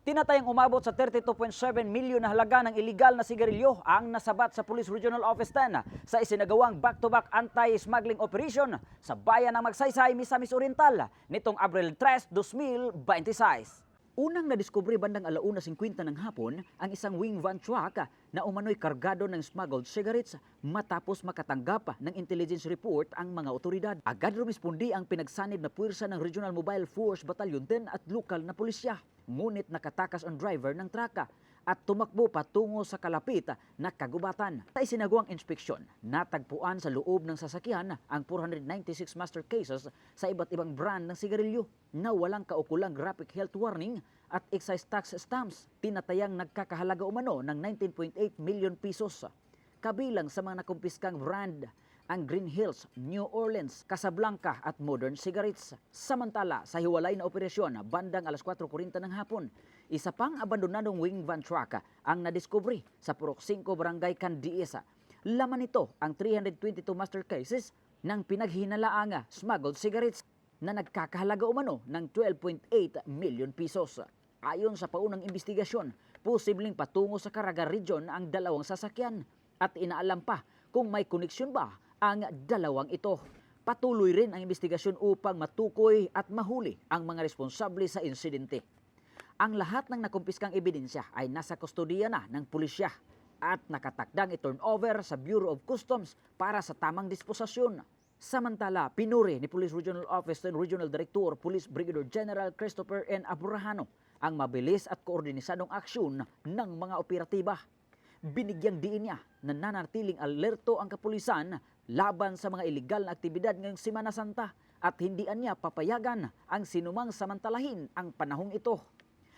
Tinatayang umabot sa 32.7 milyon na halaga ng iligal na sigarilyo ang nasabat sa Police Regional Office 10 sa isinagawang back-to-back anti-smuggling operation sa bayan ng Magsaysay, Misamis Oriental nitong Abril 3, 2026. Unang nadiskubre bandang 1:50 ng hapon ang isang wing van truck na umano'y kargado ng smuggled cigarettes matapos makatanggap ng intelligence report ang mga otoridad. Agad rumispondi ang pinagsanib na puwersa ng Regional Mobile Force Battalion 10 at lokal na pulisya. Ngunit nakatakas ang driver ng truck at tumakbo patungo sa kalapit na kagubatan. Sa isinagawang inspeksyon, natagpuan sa loob ng sasakyan ang 496 master cases sa iba't ibang brand ng sigarilyo na walang kaukulang graphic health warning at excise tax stamps. Tinatayang nagkakahalaga umano ng 19.8 million pesos. Kabilang sa mga nakumpiskang brand ang Green Hills, New Orleans, Casablanca at Modern Cigarettes. Samantala, sa hiwalay na operasyon bandang 4:40 ng hapon, isa pang abandonadong wing van truck ang nadiskubre sa Purok 5 Barangay Candiesa. Laman nito ang 322 master cases ng pinaghinalaang smuggled cigarettes na nagkakahalaga umano ng 12.8 million pesos. Ayon sa paunang investigasyon, posibleng patungo sa Caraga Region ang dalawang sasakyan at inaalam pa kung may koneksyon ba ang dalawang ito. Patuloy rin ang investigasyon upang matukoy at mahuli ang mga responsable sa insidente. Ang lahat ng nakumpiskang ebidensya ay nasa kustodiya na ng pulisya at nakatakdang i-turn over sa Bureau of Customs para sa tamang disposasyon. Samantala, pinuri ni Police Regional Office and Regional Director Police Brigadier General Christopher N. Aburrahano ang mabilis at koordinisadong aksyon ng mga operatiba. Binigyang diin niya na nanatiling alerto ang kapulisan laban sa mga iligal na aktibidad ngayong Semana Santa at hindi niya papayagan ang sinumang samantalahin ang panahong ito.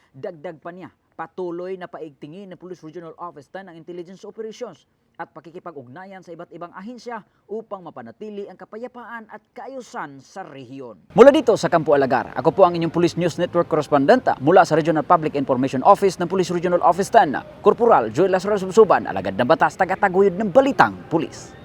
Dagdag pa niya, patuloy na paigtingin ng Police Regional Office 10 ang intelligence operations at pakikipag-ugnayan sa iba't ibang ahensya upang mapanatili ang kapayapaan at kaayusan sa rehiyon. Mula dito sa Campo Alagar, ako po ang inyong Police News Network Correspondent mula sa Regional Public Information Office ng Police Regional Office 10, Corporal Joel Lazaro Subsuban, alagad ng batas, tagataguyod ng balitang pulis.